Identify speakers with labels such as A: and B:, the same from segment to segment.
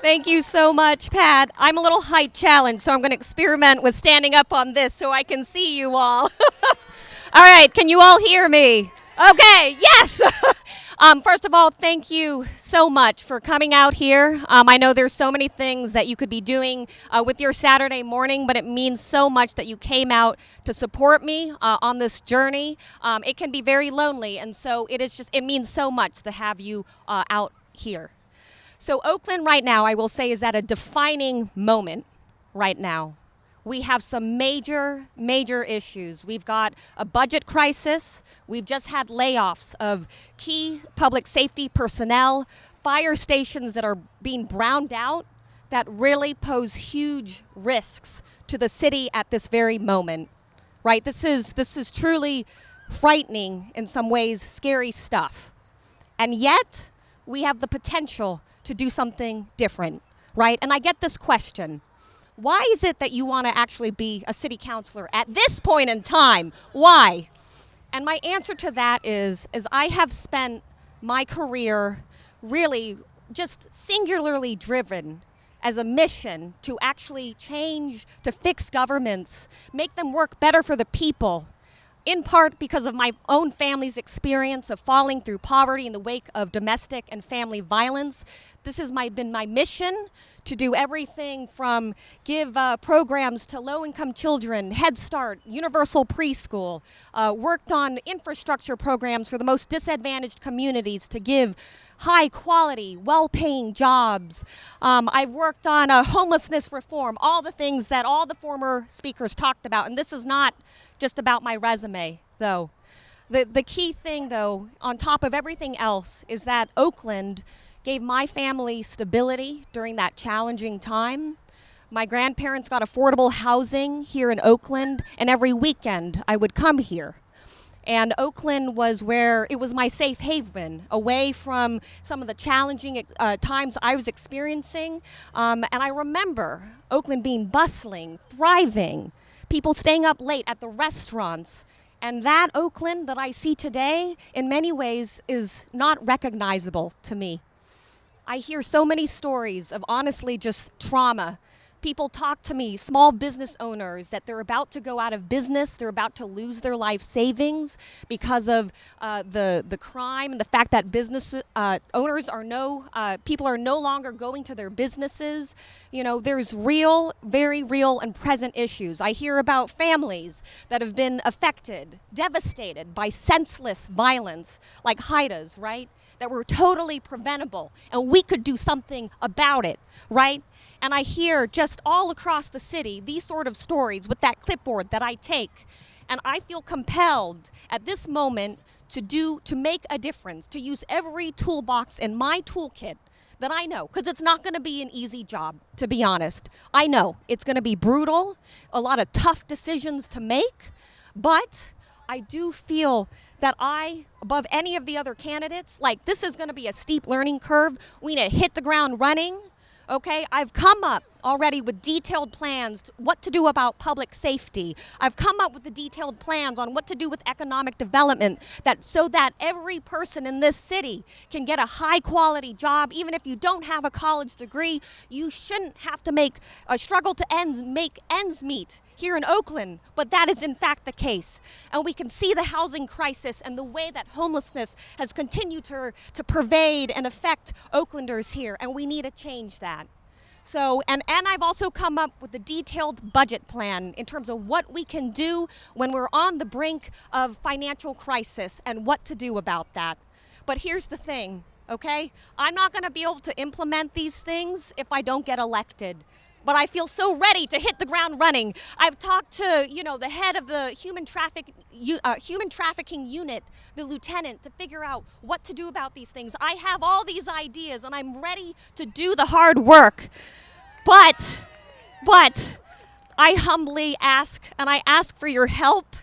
A: Thank you so much, Pat. I'm a little height challenged, so I'm going to experiment with standing up on this so I can see you all. All right, can you all hear me? Okay, yes. First of all, thank you so much for coming out here. I know there's so many things that you could be doing with your Saturday morning, but it means so much that you came out to support me on this journey. It can be very lonely, and so it means so much to have you out here. So Oakland right now, I will say, is at a defining moment right now. We have some major issues. We've got a budget crisis. We've just had layoffs of key public safety personnel, fire stations that are being browned out that really pose huge risks to the city at this very moment, right? This is truly frightening, in some ways, scary stuff. And yet, we have the potential to do something different, right? And I get this question. Why is it that you want to actually be a city councilor at this point in time? Why? And my answer to that is I have spent my career really just singularly driven as a mission to actually change, to fix governments, make them work better for the people, in part because of my own family's experience of falling through poverty in the wake of domestic and family violence. This has been my mission, to do everything from give programs to low-income children, Head Start, universal preschool, worked on infrastructure programs for the most disadvantaged communities to give high-quality, well-paying jobs. I've worked on homelessness reform, all the things that all the former speakers talked about. And this is not just about my resume, though. The key thing, though, on top of everything else, is that Oakland gave my family stability during that challenging time. My grandparents got affordable housing here in Oakland, and every weekend I would come here. And Oakland was where it was my safe haven, away from some of the challenging times I was experiencing. And I remember Oakland being bustling, thriving, people staying up late at the restaurants. And that Oakland that I see today, in many ways, is not recognizable to me. I hear so many stories of honestly just trauma. People talk to me, small business owners, that they're about to go out of business, they're about to lose their life savings because of the crime and the fact that business owners people are no longer going to their businesses. You know, there's real, very real and present issues. I hear about families that have been affected, devastated by senseless violence like Haida's, right? That were totally preventable, and we could do something about it, right? And I hear just all across the city these sort of stories with that clipboard that I take, and I feel compelled at this moment to make a difference, to use every toolbox in my toolkit that I know, because it's not going to be an easy job, to be honest. I know it's going to be brutal, a lot of tough decisions to make, but I do feel that above any of the other candidates, like, this is going to be a steep learning curve. We need to hit the ground running, okay? I've come up already with detailed plans, what to do about public safety. I've come up with the detailed plans on what to do with economic development, so that every person in this city can get a high quality job. Even if you don't have a college degree, you shouldn't have to struggle to make ends meet here in Oakland, but that is in fact the case. And we can see the housing crisis and the way that homelessness has continued to pervade and affect Oaklanders here, and we need to change that. So, and I've also come up with a detailed budget plan in terms of what we can do when we're on the brink of financial crisis and what to do about that. But here's the thing, okay? I'm not going to be able to implement these things if I don't get elected. But I feel so ready to hit the ground running. I've talked to, the head of the human trafficking unit, the lieutenant, to figure out what to do about these things. I have all these ideas, and I'm ready to do the hard work. But I humbly ask, and I ask for your help.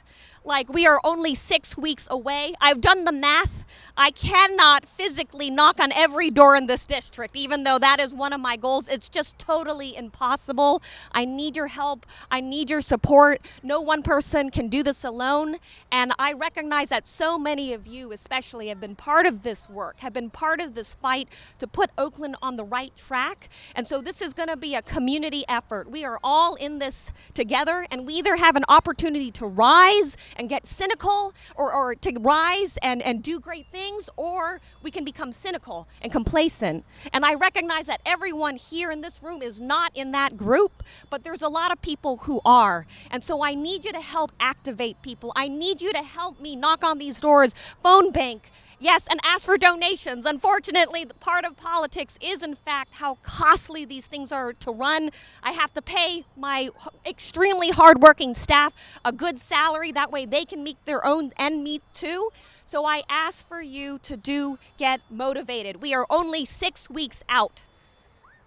A: Like, we are only 6 weeks away. I've done the math. I cannot physically knock on every door in this district, even though that is one of my goals. It's just totally impossible. I need your help. I need your support. No one person can do this alone. And I recognize that so many of you especially have been part of this work, have been part of this fight to put Oakland on the right track. And so this is going to be a community effort. We are all in this together, and we either have an opportunity to rise and get cynical or to rise and do great things, or we can become cynical and complacent. And I recognize that everyone here in this room is not in that group, but there's a lot of people who are. And so I need you to help activate people. I need you to help me knock on these doors, phone bank, yes, and ask for donations. Unfortunately, the part of politics is, in fact, how costly these things are to run. I have to pay my extremely hardworking staff a good salary. That way they can meet their own end meet too. So I ask for you to get motivated. We are only 6 weeks out.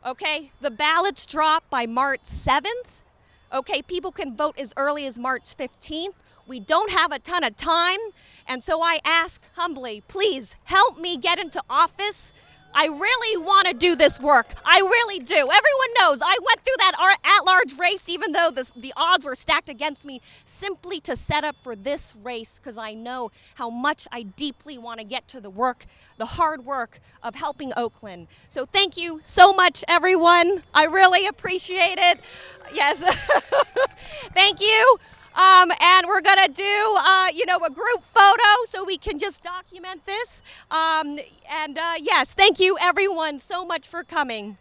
A: Okay, the ballots drop by March 7th. Okay, people can vote as early as March 15th. We don't have a ton of time, and so I ask humbly, please help me get into office. I really want to do this work. I really do. Everyone knows I went through that at-large race, even though the odds were stacked against me, simply to set up for this race, because I know how much I deeply want to get to the work, the hard work of helping Oakland. So thank you so much, everyone. I really appreciate it. Yes. Thank you. And we're going to do, a group photo so we can just document this. Yes, thank you, everyone, so much for coming.